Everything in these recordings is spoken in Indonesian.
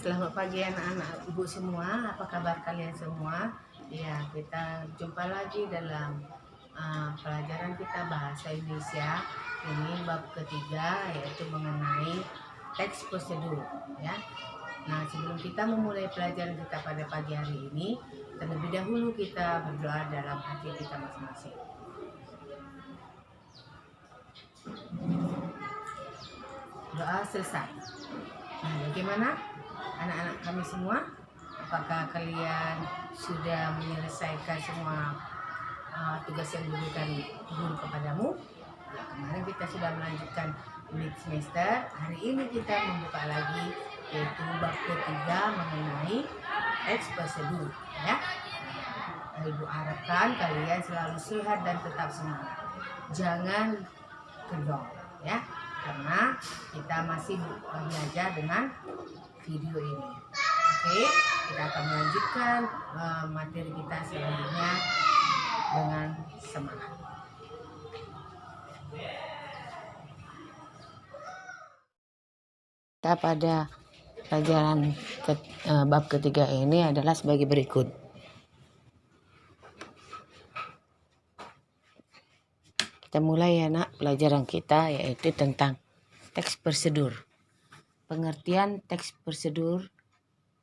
Selamat pagi anak-anak ibu semua, apa kabar kalian semua? Ya, kita jumpa lagi dalam pelajaran kita bahasa Indonesia. Ini bab ketiga, yaitu mengenai teks prosedur, ya. Nah, sebelum kita memulai pelajaran kita pada pagi hari ini, terlebih dahulu kita berdoa dalam hati kita masing-masing. Doa selesai. Nah, bagaimana anak-anak kami semua? Apakah kalian sudah menyelesaikan semua tugas yang diberikan guru kepadamu? Ya, kemarin kita sudah melanjutkan unit semester. Hari ini kita membuka lagi, yaitu bab ketiga mengenai teks prosedur, ya. Ibu harapkan kalian selalu sehat dan tetap semangat. Jangan kendor, ya, karena kita masih belajar dengan video ini. Oke, kita akan melanjutkan materi kita selanjutnya dengan semangat. Kita pada pelajaran bab ketiga ini adalah sebagai berikut. Kita mulai ya nak, pelajaran kita yaitu tentang teks prosedur. Pengertian teks prosedur.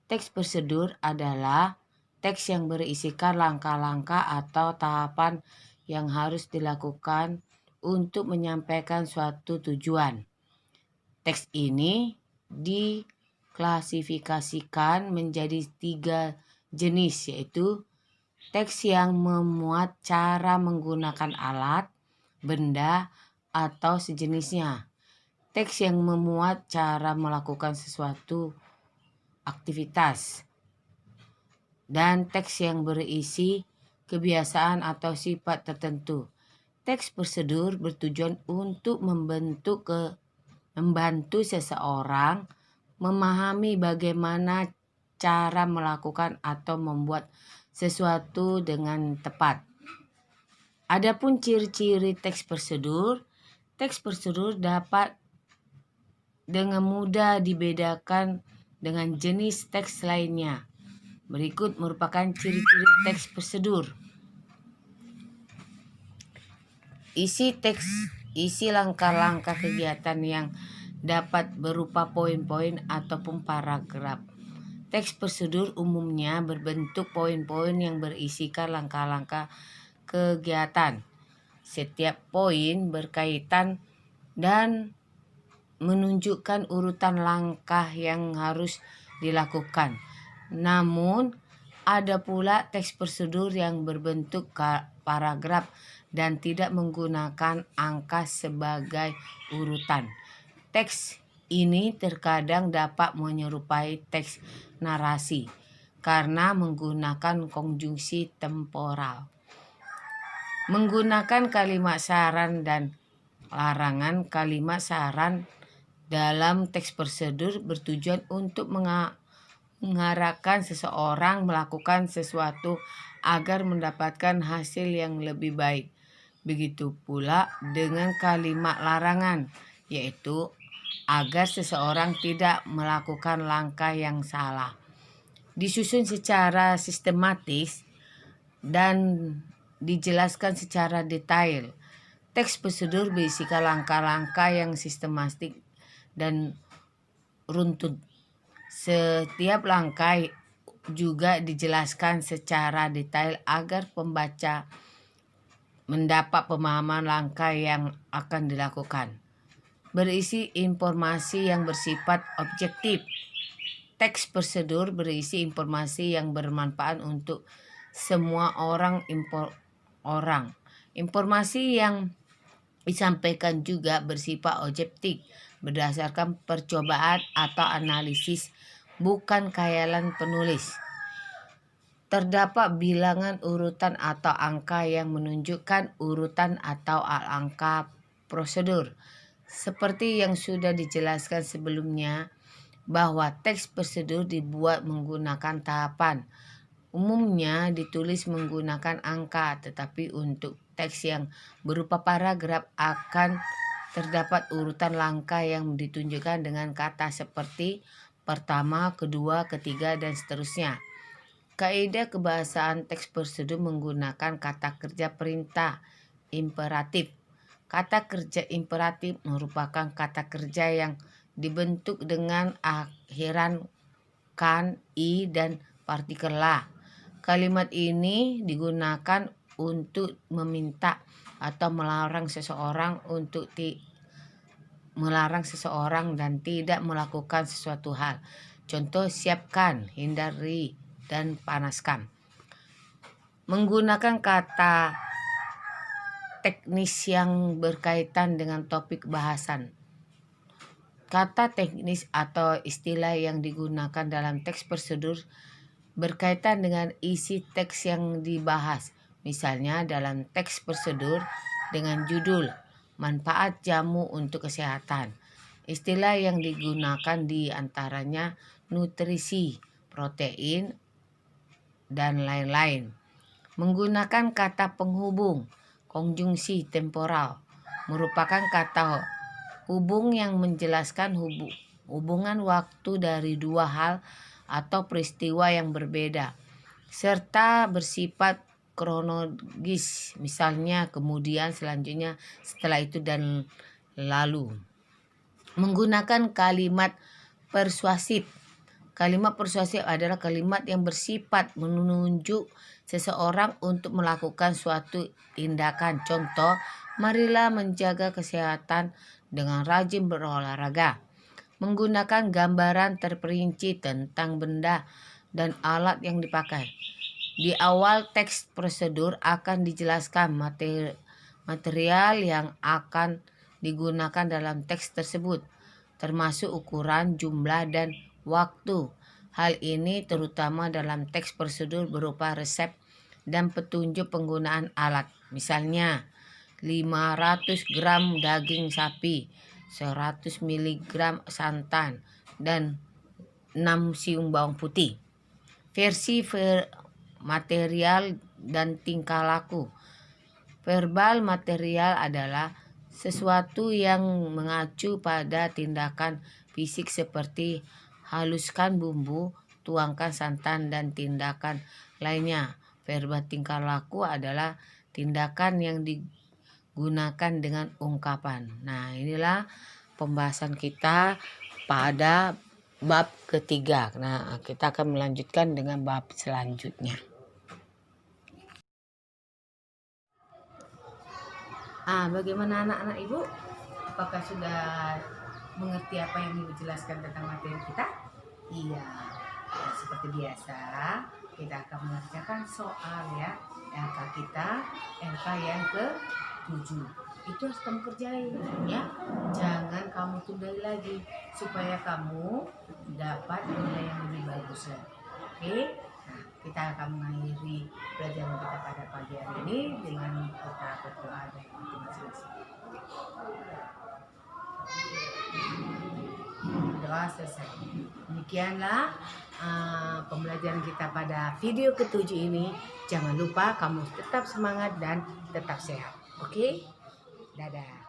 Teks prosedur adalah teks yang berisikan langkah-langkah atau tahapan yang harus dilakukan untuk menyampaikan suatu tujuan. Teks ini diklasifikasikan menjadi 3 jenis, yaitu teks yang memuat cara menggunakan alat, benda, atau sejenisnya. Teks yang memuat cara melakukan sesuatu aktivitas. Dan teks yang berisi kebiasaan atau sifat tertentu. Teks prosedur bertujuan untuk membantu seseorang memahami bagaimana cara melakukan atau membuat sesuatu dengan tepat. Adapun ciri-ciri teks prosedur dapat dengan mudah dibedakan dengan jenis teks lainnya. Berikut merupakan ciri-ciri teks prosedur. Isi teks, isi langkah-langkah kegiatan yang dapat berupa poin-poin ataupun paragraf. Teks prosedur umumnya berbentuk poin-poin yang berisikan langkah-langkah kegiatan. Setiap poin berkaitan dan menunjukkan urutan langkah yang harus dilakukan. Namun, ada pula teks prosedur yang berbentuk paragraf dan tidak menggunakan angka sebagai urutan. Teks ini terkadang dapat menyerupai teks narasi karena menggunakan konjungsi temporal. Menggunakan kalimat saran dan larangan. Kalimat saran dalam teks prosedur bertujuan untuk mengarahkan seseorang melakukan sesuatu agar mendapatkan hasil yang lebih baik. Begitu pula dengan kalimat larangan, yaitu agar seseorang tidak melakukan langkah yang salah. Disusun secara sistematis dan dijelaskan secara detail. Teks prosedur berisikan langkah-langkah yang sistematik dan runtut. Setiap langkah juga dijelaskan secara detail agar pembaca mendapat pemahaman langkah yang akan dilakukan. Berisi informasi yang bersifat objektif. Teks prosedur berisi informasi yang bermanfaat untuk semua orang. Informasi yang disampaikan juga bersifat objektif berdasarkan percobaan atau analisis, bukan khayalan penulis. Terdapat bilangan urutan atau angka yang menunjukkan urutan atau angka prosedur. Seperti yang sudah dijelaskan sebelumnya, bahwa teks prosedur dibuat menggunakan tahapan. Umumnya ditulis menggunakan angka, tetapi untuk teks yang berupa paragraf akan terdapat urutan langkah yang ditunjukkan dengan kata seperti pertama, kedua, ketiga, dan seterusnya. Kaidah kebahasaan teks prosedur menggunakan kata kerja perintah imperatif. Kata kerja imperatif merupakan kata kerja yang dibentuk dengan akhiran kan, i, dan partikel la. Kalimat ini digunakan untuk meminta atau melarang seseorang dan tidak melakukan sesuatu hal. Contoh, siapkan, hindari, dan panaskan. Menggunakan kata teknis yang berkaitan dengan topik bahasan. Kata teknis atau istilah yang digunakan dalam teks prosedur berkaitan dengan isi teks yang dibahas. Misalnya dalam teks prosedur dengan judul manfaat jamu untuk kesehatan. Istilah yang digunakan di antaranya nutrisi, protein, dan lain-lain. Menggunakan kata penghubung, konjungsi temporal, merupakan kata hubung yang menjelaskan hubungan waktu dari dua hal atau peristiwa yang berbeda, serta bersifat kronologis, misalnya kemudian, selanjutnya, setelah itu, dan lalu. Menggunakan kalimat persuasif. Kalimat persuasif adalah kalimat yang bersifat menunjuk seseorang untuk melakukan suatu tindakan. Contoh, marilah menjaga kesehatan dengan rajin berolahraga. Menggunakan gambaran terperinci tentang benda dan alat yang dipakai. Di awal teks prosedur akan dijelaskan material yang akan digunakan dalam teks tersebut, termasuk ukuran, jumlah, dan waktu. Hal ini terutama dalam teks prosedur berupa resep dan petunjuk penggunaan alat. Misalnya, 500 gram daging sapi, 100 mg santan, dan 6 siung bawang putih. Versi material dan tingkah laku. Verbal material adalah sesuatu yang mengacu pada tindakan fisik seperti haluskan bumbu, tuangkan santan, dan tindakan lainnya. Verbal tingkah laku adalah tindakan yang digunakan dengan ungkapan. Nah, inilah pembahasan kita pada bab ketiga. Nah, kita akan melanjutkan dengan bab selanjutnya. Bagaimana anak-anak ibu? Apakah sudah mengerti apa yang ibu jelaskan tentang materi kita? Iya. Nah, seperti biasa, kita akan mengerjakan soal ya. LK kita, LK yang ke-7. Itu harus kamu kerjain ya. Jangan kamu tundai lagi supaya kamu dapat nilai yang lebih bagus. Oke? Nah, kita akan mengakhiri pelajaran kita pada pagi hari ini dengan kita berdoa dan masing-masing. Doa selesai. Demikianlah pembelajaran kita pada video ke-7 ini. Jangan lupa kamu tetap semangat dan tetap sehat. Oke? Dadah.